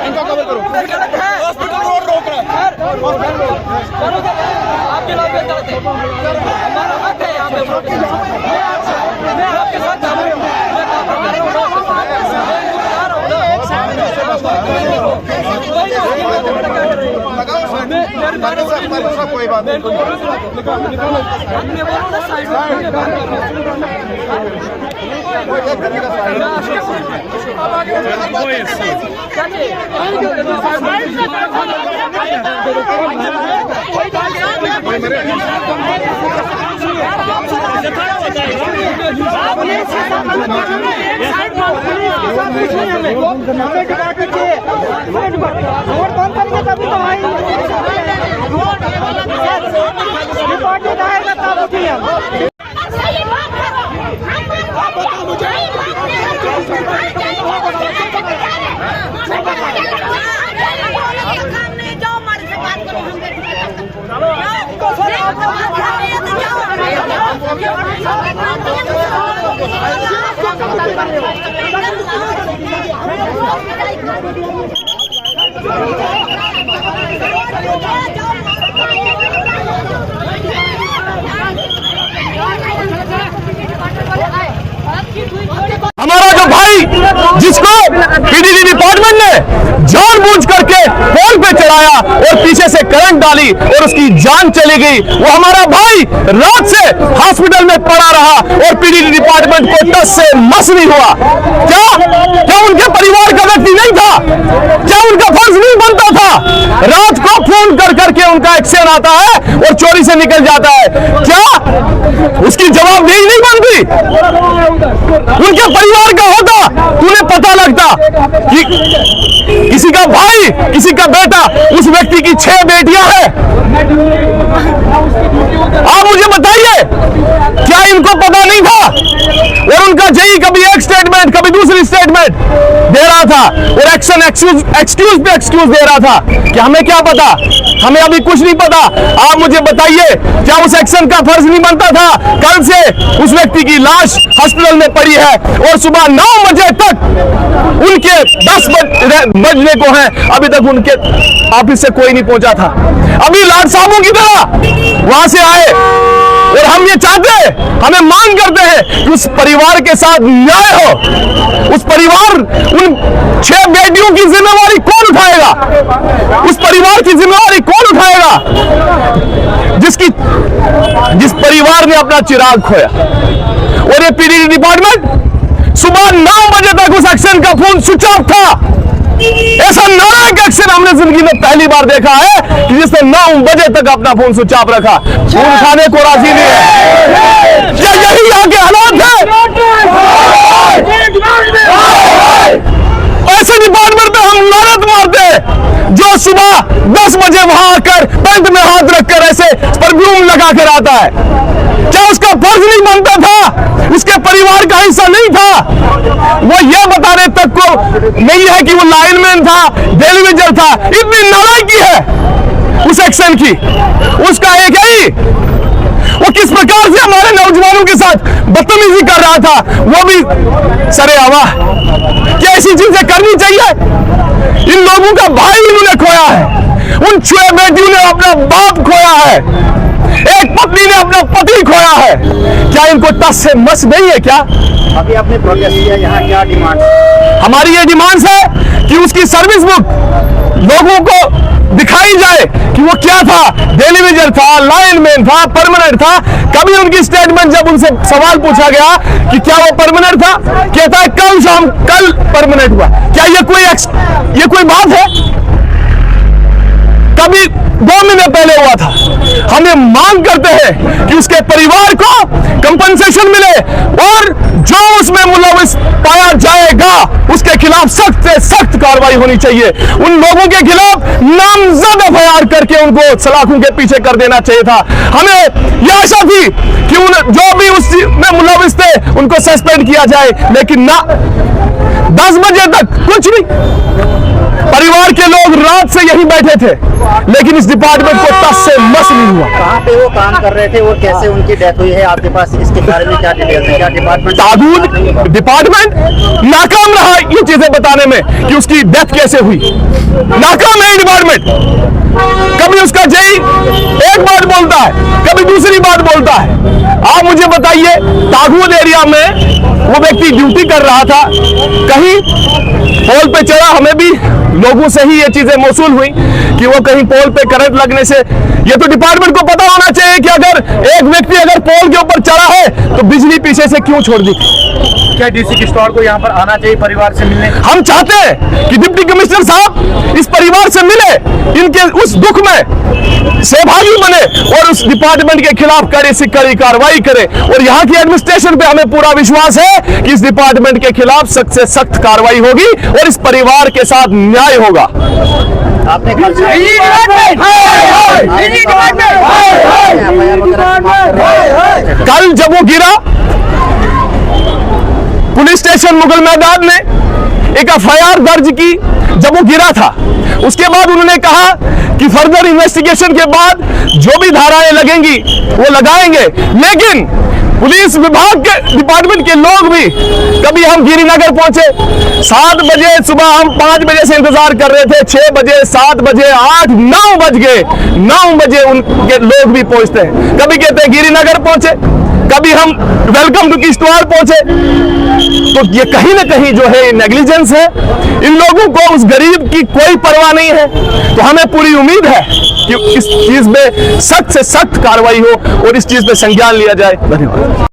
इनका कवर करो। Hospital road रोक रहा है। आपके लोग हमारा हक है यहाँ पे। मैं आपके साथ जा रहा हूँ। कोई बात नहीं। हमारा जो भाई जिसको पीडीडी डिपार्टमेंट ने जानबूझ करके पोल पे चढ़ाया और पीछे से करंट डाली और उसकी जान चली गई, वो हमारा भाई रात से हॉस्पिटल में पड़ा रहा और पीडीडी डिपार्टमेंट को टस से मस नहीं हुआ। क्या उनके परिवार का व्यक्ति नहीं था? क्या उनका फर्ज नहीं बनता था? रात को फोन कर करके उनका एक्शन आता है और चोरी से निकल जाता है। क्या उसकी जवाबदेही नहीं बनती? उनके परिवार का होता तुम्हें पता लगता कि किसी का भाई, किसी का बेटा, उस व्यक्ति की 6 बेटियां हैं। आप मुझे बताइए, क्या इनको पता नहीं था? और उनका जई कभी एक स्टेटमेंट, कभी दूसरी स्टेटमेंट दे रहा था और एक्शन एक्सक्यूज पे एक्सक्यूज दे रहा था कि हमें क्या पता, हमें अभी कुछ नहीं पता। आप मुझे बताइए, क्या उस एक्शन का फर्ज नहीं बनता था? कल से उस व्यक्ति की लाश हॉस्पिटल में पड़ी है और सुबह 9 बजे तक उनके 10 बजने को है, अभी तक उनके ऑफिस से कोई नहीं पहुंचा था। अभी लाट साहबों की तरह वहां से आए और हम ये चाहते हैं, हमें मांग करते हैं कि उस परिवार के साथ न्याय हो। उस परिवार, उन 6 बेटियों की जिम्मेवारी कौन उठाएगा? उस परिवार की जिम्मेवारी कौन उठाएगा जिस परिवार ने अपना चिराग खोया? और ये पीडीडी डिपार्टमेंट सुबह 9 बजे तक उस एक्शन का फोन स्विच ऑफ था। ऐसा नालायक एक्शन हमने जिंदगी में पहली बार देखा है कि जिसने 9 बजे तक अपना फोन स्विच ऑफ रखा, फोन उठाने को राजी नहीं है। क्या यही यहाँ के हालात है? ऐसे डिपार्टमेंट में हम लानत मारते हैं जो सुबह 10 बजे वहां आकर पैंट में हाथ रखकर ऐसे परफ्यूम लगा कर आता है। क्या उसका फर्ज नहीं बनता था? उसके परिवार का हिस्सा नहीं था? वो ये बताने तक को नहीं है कि वो लाइनमैन था, डेलीवेजर था। इतनी नालायकी है उस एक्शन की। उसका एक ही वो किस प्रकार से हमारे नौजवानों के साथ बदतमीजी कर रहा था, वो भी सरे हवा। क्या ऐसी चीजें करनी चाहिए? इन लोगों का भाई इन्होंने खोया है, उन 6 बेटियों ने अपना बाप खोया है, एक पत्नी ने अपना पति खोया है। क्या इनको टस से मस नहीं है? क्या अभी आपने प्रोटेस्ट किया, यहाँ क्या डिमांड? हमारी ये डिमांड्स है कि उसकी सर्विस बुक लोगों को दिखाई जाए कि वो क्या था, डेलीवेजर था, लाइनमैन था, परमानेंट था। कभी उनकी स्टेटमेंट जब उनसे सवाल पूछा गया कि क्या वो परमानेंट था, कहता है कल परमानेंट हुआ। क्या ये कोई बात है? कभी 2 महीने पहले हुआ था। हम ये मांग करते हैं कि उसके परिवार को कंपनसेशन मिले और जो उसमें मुलविस पाया जाएगा उसके खिलाफ सख्त से सख्त कार्रवाई होनी चाहिए। उन लोगों के खिलाफ नामजद एफआईआर करके उनको सलाखों के पीछे कर देना चाहिए था। हमें यह आशा थी कि जो भी उसमें मुलविस थे उनको सस्पेंड किया जाए, लेकिन ना, 10 बजे तक कुछ नहीं। परिवार के लोग रात से यहीं बैठे थे, लेकिन इस डिपार्टमेंट को टस से मस नहीं हुआ। कहाँ पे वो काम कर रहे थे और कैसे उनकी डेथ हुई है आपके पास? इसके बारे में क्या डिटेल्स है? क्या डिपार्टमेंट डिपार्टमेंट नाकाम रहा ये चीजें बताने में कि उसकी डेथ कैसे हुई। नाकाम है डिपार्टमेंट। कभी उसका जेई एक बात बोलता है, कभी दूसरी बात बोलता है। आप मुझे बताइए, तागूद एरिया में वो व्यक्ति ड्यूटी कर रहा था, कहीं पोल पे चढ़ा। हमें भी लोगों से ही ये चीजें मौसूल हुई कि वो कहीं पोल पे करंट लगने से, ये तो डिपार्टमेंट को पता होना चाहिए कि अगर एक व्यक्ति अगर पोल के ऊपर चढ़ा है तो बिजली पीछे से क्यों छोड़ दी। क्या डीसी किश्तवाड़ को यहाँ पर आना चाहिए परिवार से मिलने? हम चाहते हैं कि डिप्टी कमिश्नर साहब इस परिवार से मिले, इनके उस दुख में सहभागी बने और उस डिपार्टमेंट के खिलाफ कड़ी से कड़ी कार्रवाई करे। और यहाँ की एडमिनिस्ट्रेशन पे हमें पूरा विश्वास है कि इस डिपार्टमेंट के खिलाफ सख्त से सख्त कार्रवाई होगी और इस परिवार के साथ न्याय होगा। आपने कल जब वो गिरा, पुलिस स्टेशन मुगल मैदान में एक एफआईआर दर्ज की। जब वो गिरा था उसके बाद उन्होंने कहा कि फर्दर इन्वेस्टिगेशन के बाद जो भी धाराएं लगेंगी वो लगाएंगे। लेकिन पुलिस विभाग के डिपार्टमेंट के लोग भी, कभी हम गिरिनगर पहुंचे 7 बजे सुबह, हम 5 बजे से इंतजार कर रहे थे, 6 बजे, 7 बजे, 8, 9 बज गए, 9 बजे उनके लोग भी पहुंचते हैं। कभी कहते हैं गिरिनगर पहुंचे, कभी हम वेलकम टू किश्तवाड़ पहुंचे। तो ये कहीं ना कहीं जो है नेग्लिजेंस है। इन लोगों को, उस गरीब की कोई परवाह नहीं है। तो हमें पूरी उम्मीद है कि इस चीज में सख्त से सख्त कार्रवाई हो और इस चीज पे संज्ञान लिया जाए। धन्यवाद।